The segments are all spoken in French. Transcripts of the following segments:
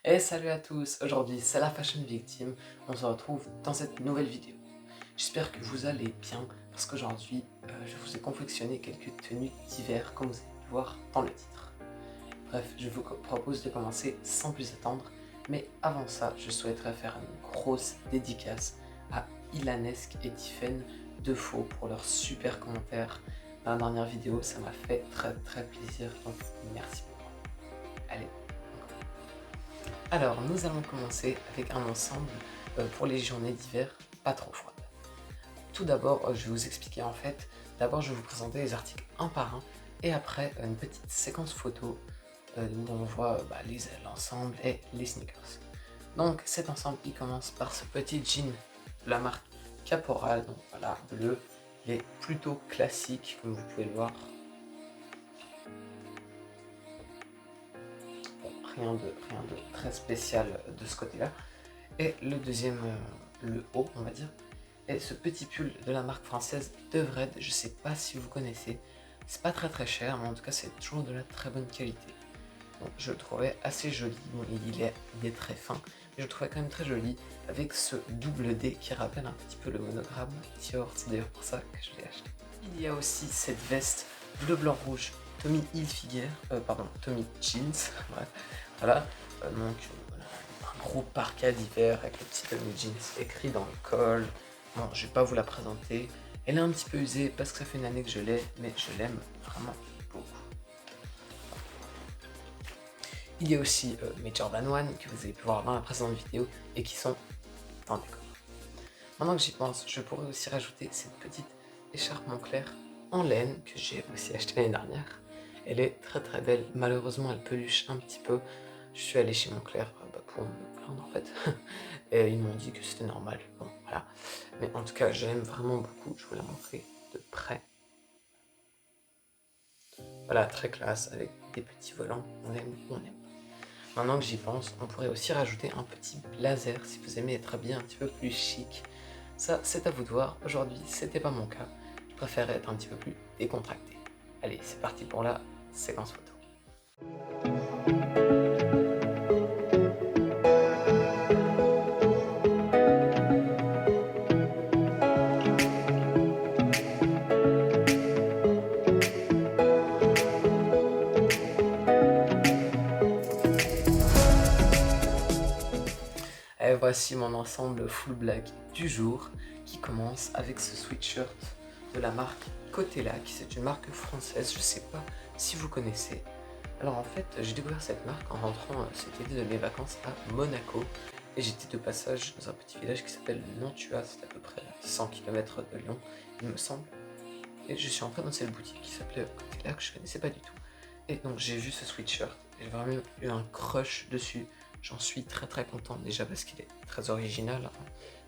Et salut à tous, aujourd'hui c'est la Fashion Victim, on se retrouve dans cette nouvelle vidéo. J'espère que vous allez bien parce qu'aujourd'hui je vous ai confectionné quelques tenues d'hiver comme vous allez le voir dans le titre. Bref, je vous propose de commencer sans plus attendre, mais avant ça je souhaiterais faire une grosse dédicace à Ilanesque et Tiffen de Faux pour leurs super commentaires dans la dernière vidéo, ça m'a fait très plaisir, donc merci beaucoup. Allez. Alors, nous allons commencer avec un ensemble pour les journées d'hiver pas trop froides. Tout d'abord, je vais vous expliquer en fait. D'abord, je vais vous présenter les articles un par un et après une petite séquence photo où on voit l'ensemble et les sneakers. Donc, cet ensemble, il commence par ce petit jean de la marque Caporal. Donc voilà, bleu. Il est plutôt classique, comme vous pouvez le voir. Bon, rien de très spécial de ce côté-là. Et le deuxième, le haut, on va dire, est ce petit pull de la marque française Devred. Je sais pas si vous connaissez, c'est pas très cher, mais en tout cas c'est toujours de la très bonne qualité. Donc je le trouvais assez joli. Bon, il est très fin, mais je le trouvais quand même très joli avec ce double D qui rappelle un petit peu le monogramme Dior. C'est d'ailleurs pour ça que je l'ai acheté. Il y a aussi cette veste bleu blanc rouge Tommy Hilfiger, Tommy Jeans, bref, voilà. Voilà, un gros parka d'hiver avec le petit Tommy Jeans écrit dans le col. Bon, je vais pas vous la présenter. Elle est un petit peu usée parce que ça fait une année que je l'ai, mais je l'aime vraiment beaucoup. Il y a aussi mes Jordan 1 que vous avez pu voir dans la précédente vidéo et qui sont en décor. Maintenant que j'y pense, je pourrais aussi rajouter cette petite écharpe Moncler en laine que j'ai aussi acheté l'année dernière. Elle est très belle, malheureusement elle peluche un petit peu. Je suis allé chez Moncler pour me plaindre en fait, et ils m'ont dit que c'était normal, bon voilà. Mais en tout cas je l'aime vraiment beaucoup, je vous la montrer de près. Voilà, très classe, avec des petits volants, on aime ou on aime pas. Maintenant que j'y pense, on pourrait aussi rajouter un petit blazer si vous aimez être habillé un petit peu plus chic. Ça, c'est à vous de voir. Aujourd'hui, c'était pas mon cas. Je préférais être un petit peu plus décontracté. Allez, c'est parti pour la séquence photo. Et voici mon ensemble full black du jour qui commence avec ce sweatshirt de la marque Cotella, qui c'est une marque française, je sais pas si vous connaissez. Alors en fait, j'ai découvert cette marque en rentrant cet été de mes vacances à Monaco et j'étais de passage dans un petit village qui s'appelle Nantua, c'est à peu près 100 km de Lyon, il me semble. Et je suis entré dans cette boutique qui s'appelait Cotella que je connaissais pas du tout. Et donc j'ai vu ce sweatshirt, j'ai vraiment eu un crush dessus. J'en suis très content déjà parce qu'il est très original.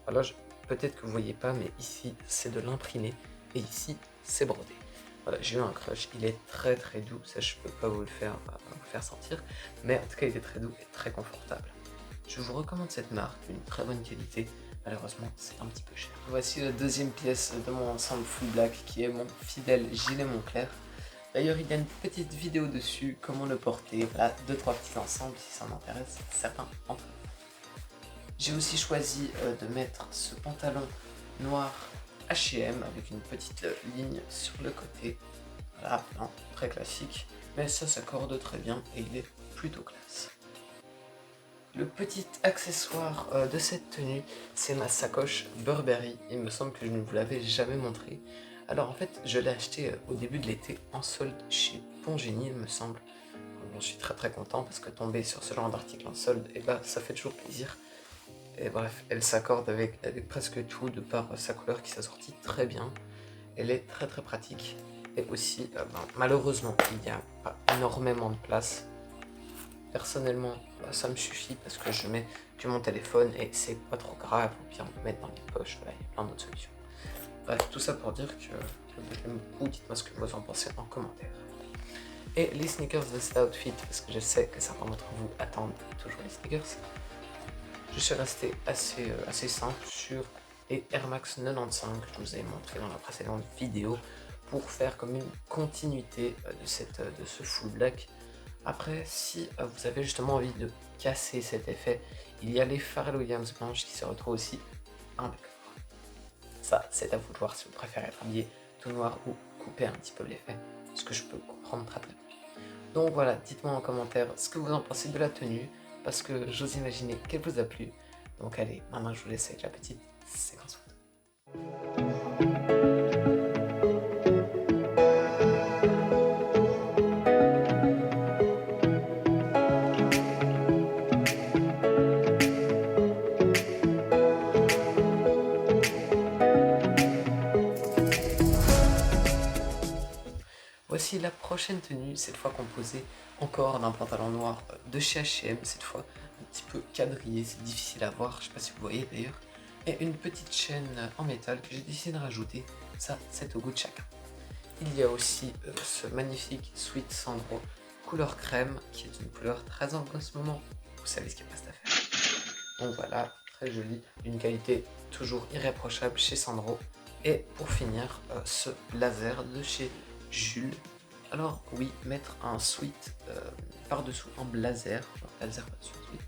Voilà, peut-être que vous voyez pas, mais ici c'est de l'imprimé et ici c'est brodé. Voilà, j'ai eu un crush, il est très doux, ça je peux pas vous le faire, sentir, mais en tout cas il est très doux et très confortable. Je vous recommande cette marque, une très bonne qualité, malheureusement c'est un petit peu cher. Voici la deuxième pièce de mon ensemble full black qui est mon fidèle gilet Moncler. D'ailleurs, il y a une petite vidéo dessus, comment le porter, voilà, 2-3 petits ensembles si ça m'intéresse, certains d'entre vous. J'ai aussi choisi de mettre ce pantalon noir H&M avec une petite ligne sur le côté. Voilà, non, très classique, mais ça s'accorde très bien et il est plutôt classe. Le petit accessoire de cette tenue, c'est ma sacoche Burberry. Il me semble que je ne vous l'avais jamais montré. Alors en fait, je l'ai acheté au début de l'été en solde chez Pongénie, il me semble. Bon, je suis très content parce que tomber sur ce genre d'article en solde, et bah, ça fait toujours plaisir. Et bref, elle s'accorde avec presque tout de par sa couleur qui s'assortit très bien. Elle est très pratique. Et aussi, malheureusement, il n'y a pas énormément de place. Personnellement, ça me suffit parce que je mets que mon téléphone et c'est pas trop grave, ou bien me mettre dans les poches, voilà, il y a plein d'autres solutions. Bref, tout ça pour dire que j'aime beaucoup, dites-moi ce que vous en pensez en commentaire. Et les sneakers de cet outfit, parce que je sais que certains d'entre vous attendent toujours les sneakers, je suis resté assez simple sur les Air Max 95 que je vous avais montré dans la précédente vidéo pour faire comme une continuité de ce full black Après, si vous avez justement envie de casser cet effet, il y a les Pharrell Williams blanches qui se retrouvent aussi impeccable. Ça, c'est à vous de voir si vous préférez être habillé tout noir ou couper un petit peu l'effet, ce que je peux comprendre très bien. Donc voilà, dites-moi en commentaire ce que vous en pensez de la tenue, parce que j'ose imaginer qu'elle vous a plu. Donc allez, maintenant je vous laisse avec la petite séquence photo. Voici la prochaine tenue, cette fois composée encore d'un pantalon noir de chez H&M, cette fois un petit peu quadrillé, c'est difficile à voir, je sais pas si vous voyez d'ailleurs, et une petite chaîne en métal que j'ai décidé de rajouter, ça c'est au goût de chacun. Il y a aussi ce magnifique Sweet Sandro couleur crème, qui est une couleur très en vogue en ce moment, vous savez ce qu'il reste à faire. Donc voilà, très joli, d'une qualité toujours irréprochable chez Sandro. Et pour finir, ce blazer de chez Jules. Alors oui, mettre un sweat par-dessous un blazer par-dessous un sweat,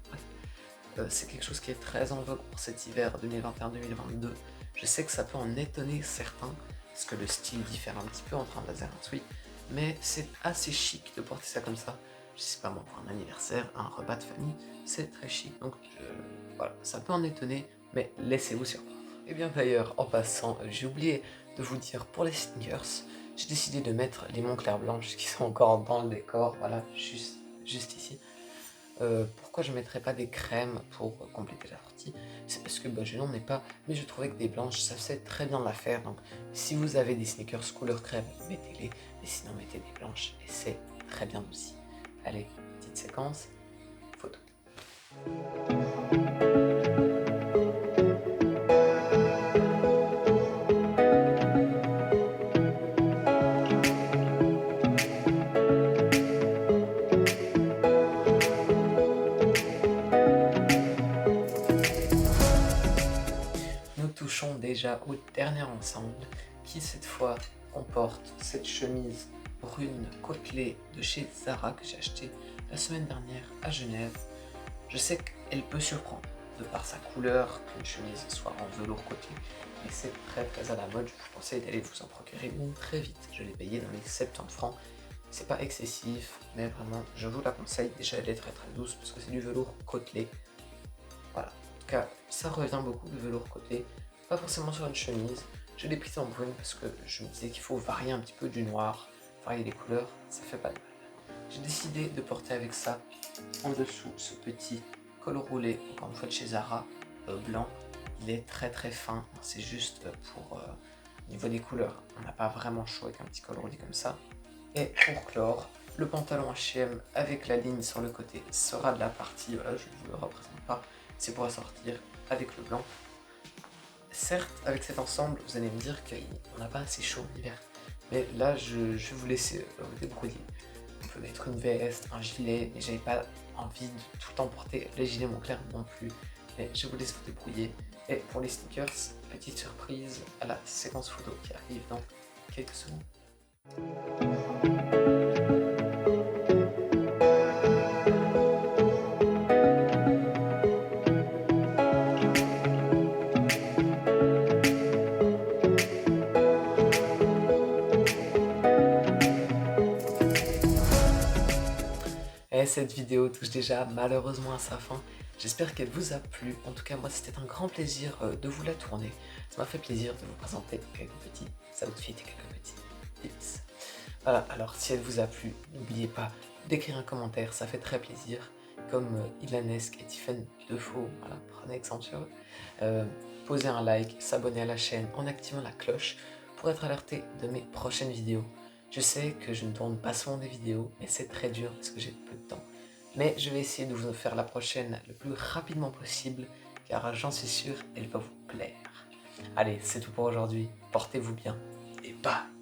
bref, c'est quelque chose qui est très en vogue pour cet hiver 2021-2022. Je sais que ça peut en étonner certains, parce que le style diffère un petit peu entre un blazer et un sweat, mais c'est assez chic de porter ça comme ça. Je sais pas moi, pour un anniversaire, un repas de famille, c'est très chic. Donc voilà, ça peut en étonner, mais laissez-vous surprendre. Et bien d'ailleurs, en passant, j'ai oublié de vous dire pour les sneakers, j'ai décidé de mettre les Moncler blanches qui sont encore dans le décor, voilà, juste ici. Pourquoi je ne mettrais pas des crèmes pour compléter la sortie? C'est parce que je n'en ai pas, mais je trouvais que des blanches, ça faisait très bien l'affaire. Donc si vous avez des sneakers couleur crème, mettez-les, et sinon mettez des blanches, et c'est très bien aussi. Allez, petite séquence, photo. Nous touchons déjà au dernier ensemble qui cette fois comporte cette chemise brune côtelée de chez Zara que j'ai acheté la semaine dernière à Genève. Je sais qu'elle peut surprendre de par sa couleur qu'une chemise soit en velours côtelé, mais c'est très à la mode. Je vous conseille d'aller vous en procurer une très vite. Je l'ai payée dans les 70 francs. C'est pas excessif, mais vraiment je vous la conseille. Déjà elle est très douce parce que c'est du velours côtelé. Voilà, en tout cas, ça revient beaucoup le velours côtelé, pas forcément sur une chemise. Je l'ai prise en brune parce que je me disais qu'il faut varier un petit peu du noir, varier les couleurs, ça fait pas de mal. J'ai décidé de porter avec ça en dessous ce petit col roulé, encore une fois de chez Zara, blanc. Il est très fin, c'est juste pour au niveau des couleurs. On n'a pas vraiment chaud avec un petit col roulé comme ça. Et pour clore, le pantalon H&M avec la ligne sur le côté sera de la partie, voilà, je ne vous le représente pas, c'est pour sortir avec le blanc. Certes, avec cet ensemble, vous allez me dire qu'on n'a pas assez chaud en hiver, mais là, je vais vous laisser vous débrouiller. Vous pouvez mettre une veste, un gilet, mais j'avais pas envie de tout le temps porter les gilets Moncler non plus, mais je vous laisse vous débrouiller. Et pour les sneakers, petite surprise à la séquence photo qui arrive dans quelques secondes. Et cette vidéo touche déjà malheureusement à sa fin. J'espère qu'elle vous a plu. En tout cas, moi, c'était un grand plaisir de vous la tourner. Ça m'a fait plaisir de vous présenter quelques petits outfits et quelques petits tips. Voilà, alors si elle vous a plu, n'oubliez pas d'écrire un commentaire, ça fait très plaisir. Comme Ilanesque et Tiffen Defoe, voilà, prenez exemple sur eux. Posez un like, s'abonner à la chaîne en activant la cloche pour être alerté de mes prochaines vidéos. Je sais que je ne tourne pas souvent des vidéos, mais c'est très dur parce que j'ai peu de temps. Mais je vais essayer de vous en faire la prochaine le plus rapidement possible, car j'en suis sûr, elle va vous plaire. Allez, c'est tout pour aujourd'hui, portez-vous bien, et bye!